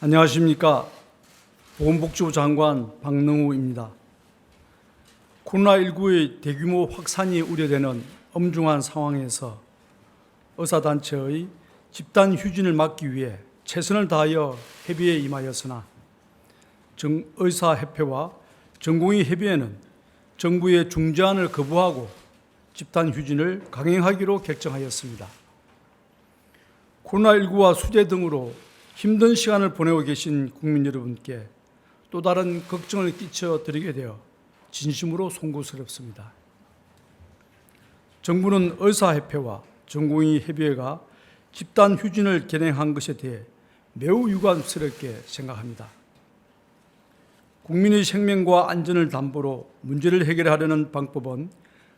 안녕하십니까. 보건복지부 장관 박능우입니다. 코로나19의 대규모 확산이 우려되는 엄중한 상황에서 의사단체의 집단 휴진을 막기 위해 최선을 다하여 협의에 임하였으나 의사협회와 전공의협의회는 정부의 중재안을 거부하고 집단 휴진을 강행하기로 결정하였습니다. 코로나19와 수재 등으로 힘든 시간을 보내고 계신 국민 여러분께 또 다른 걱정을 끼쳐드리게 되어 진심으로 송구스럽습니다. 정부는 의사협회와 전공의협의회가 집단 휴진을 결행한 것에 대해 매우 유감스럽게 생각합니다. 국민의 생명과 안전을 담보로 문제를 해결하려는 방법은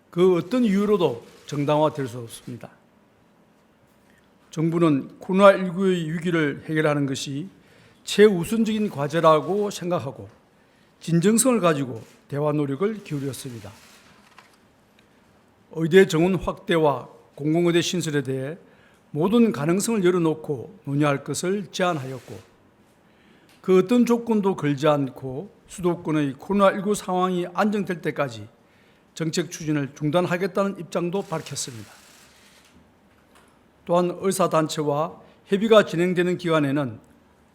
그 어떤 이유로도 정당화될 수 없습니다. 정부는 코로나19의 위기를 해결하는 것이 최우선적인 과제라고 생각하고 진정성을 가지고 대화 노력을 기울였습니다. 의대 정원 확대와 공공의대 신설에 대해 모든 가능성을 열어놓고 논의할 것을 제안하였고 그 어떤 조건도 걸지 않고 수도권의 코로나19 상황이 안정될 때까지 정책 추진을 중단하겠다는 입장도 밝혔습니다. 또한 의사단체와 협의가 진행되는 기간에는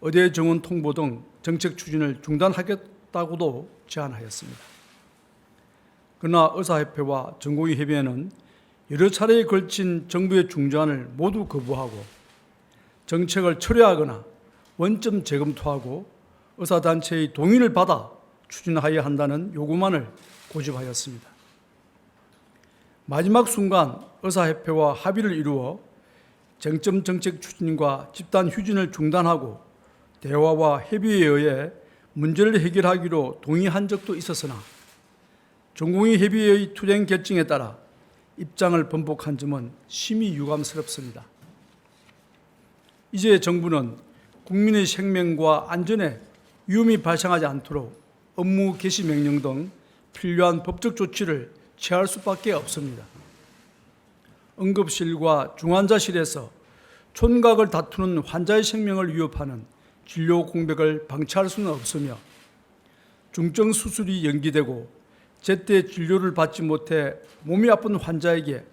의대 정원 통보 등 정책 추진을 중단하겠다고도 제안하였습니다. 그러나 의사협회와 전공의협의회는 여러 차례에 걸친 정부의 중재안을 모두 거부하고 정책을 철회하거나 원점 재검토하고 의사단체의 동의를 받아 추진하여야 한다는 요구만을 고집하였습니다. 마지막 순간 의사협회와 합의를 이루어 쟁점 정책 추진과 집단 휴진을 중단하고 대화와 협의에 의해 문제를 해결하기로 동의한 적도 있었으나 전공의협의회의 투쟁 결정에 따라 입장을 번복한 점은 심히 유감스럽습니다. 이제 정부는 국민의 생명과 안전에 위험이 발생하지 않도록 업무 개시 명령 등 필요한 법적 조치를 취할 수밖에 없습니다. 응급실과 중환자실에서 촌각을 다투는 환자의 생명을 위협하는 진료 공백을 방치할 수는 없으며 중증 수술이 연기되고 제때 진료를 받지 못해 몸이 아픈 환자에게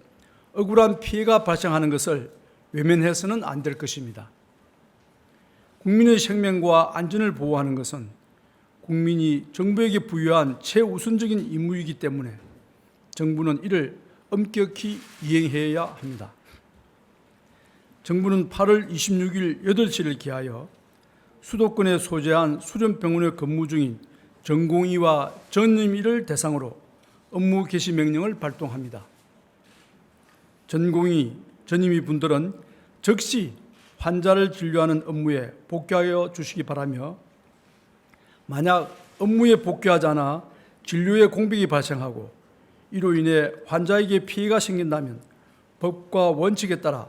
억울한 피해가 발생하는 것을 외면해서는 안 될 것입니다. 국민의 생명과 안전을 보호하는 것은 국민이 정부에게 부여한 최우선적인 임무이기 때문에 정부는 이를 엄격히 이행해야 합니다. 정부는 8월 26일 8시를 기하여 수도권에 소재한 수련병원에 근무 중인 전공의와 전임의를 대상으로 업무 개시 명령을 발동합니다. 전공의, 전임의 분들은 즉시 환자를 진료하는 업무에 복귀하여 주시기 바라며 만약 업무에 복귀하지 않아 진료에 공백이 발생하고 이로 인해 환자에게 피해가 생긴다면 법과 원칙에 따라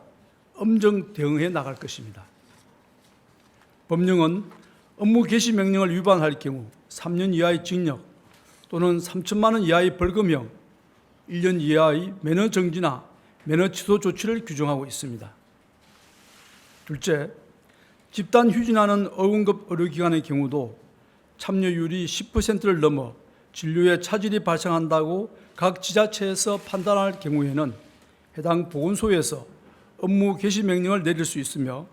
엄정 대응해 나갈 것입니다. 법령은 업무 개시 명령을 위반할 경우 3년 이하의 징역 또는 3천만 원 이하의 벌금형, 1년 이하의 면허 정지나 면허 취소 조치를 규정하고 있습니다. 둘째, 집단 휴진하는 어원급 의료기관의 경우도 참여율이 10%를 넘어 진료에 차질이 발생한다고 각 지자체에서 판단할 경우에는 해당 보건소에서 업무 개시 명령을 내릴 수 있으며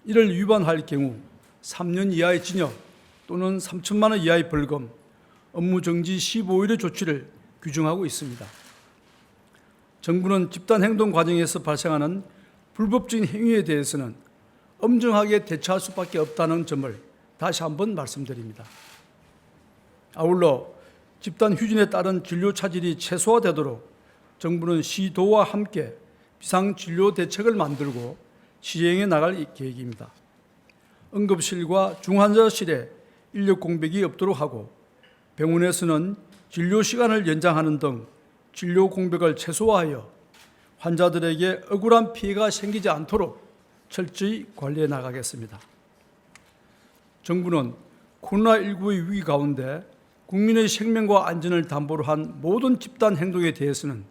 이를 위반할 경우 3년 이하의 징역 또는 3천만 원 이하의 벌금, 업무 정지 15일의 조치를 규정하고 있습니다. 정부는 집단 행동 과정에서 발생하는 불법적인 행위에 대해서는 엄정하게 대처할 수밖에 없다는 점을 다시 한번 말씀드립니다. 아울러 집단 휴진에 따른 진료 차질이 최소화되도록 정부는 시도와 함께 비상진료 대책을 만들고 시행해 나갈 계획입니다. 응급실과 중환자실에 인력 공백이 없도록 하고 병원에서는 진료 시간을 연장하는 등 진료 공백을 최소화하여 환자들에게 억울한 피해가 생기지 않도록 철저히 관리해 나가겠습니다. 정부는 코로나19의 위기 가운데 국민의 생명과 안전을 담보로 한 모든 집단 행동에 대해서는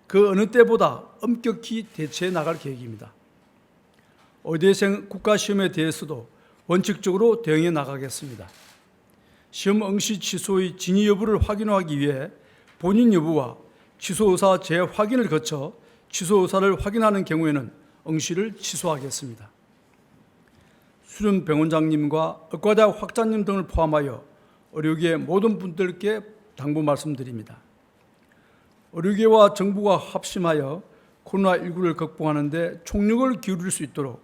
그 어느 때보다 엄격히 대처해 나갈 계획입니다. 의대생 국가시험에 대해서도 원칙적으로 대응해 나가겠습니다. 시험 응시 취소의 진위 여부를 확인하기 위해 본인 여부와 취소 의사 재확인을 거쳐 취소 의사를 확인하는 경우에는 응시를 취소하겠습니다. 수련 병원장님과 의과대학 학장님 등을 포함하여 의료계 모든 분들께 당부 말씀드립니다. 의료계와 정부가 합심하여 코로나19를 극복하는 데 총력을 기울일 수 있도록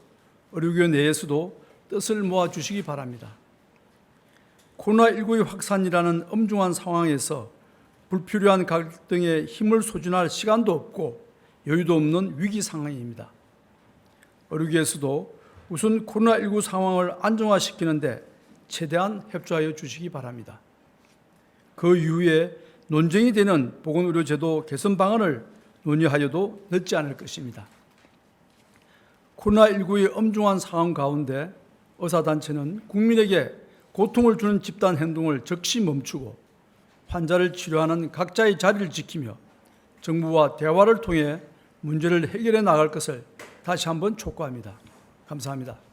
의료계 내에서도 뜻을 모아주시기 바랍니다. 코로나19의 확산이라는 엄중한 상황에서 불필요한 갈등에 힘을 소진할 시간도 없고 여유도 없는 위기 상황입니다. 의료계에서도 우선 코로나19 상황을 안정화시키는데 최대한 협조하여 주시기 바랍니다. 그 이후에 논쟁이 되는 보건의료제도 개선 방안을 논의하여도 늦지 않을 것입니다. 코로나19의 엄중한 상황 가운데 의사단체는 국민에게 고통을 주는 집단 행동을 즉시 멈추고 환자를 치료하는 각자의 자리를 지키며 정부와 대화를 통해 문제를 해결해 나갈 것을 다시 한번 촉구합니다. 감사합니다.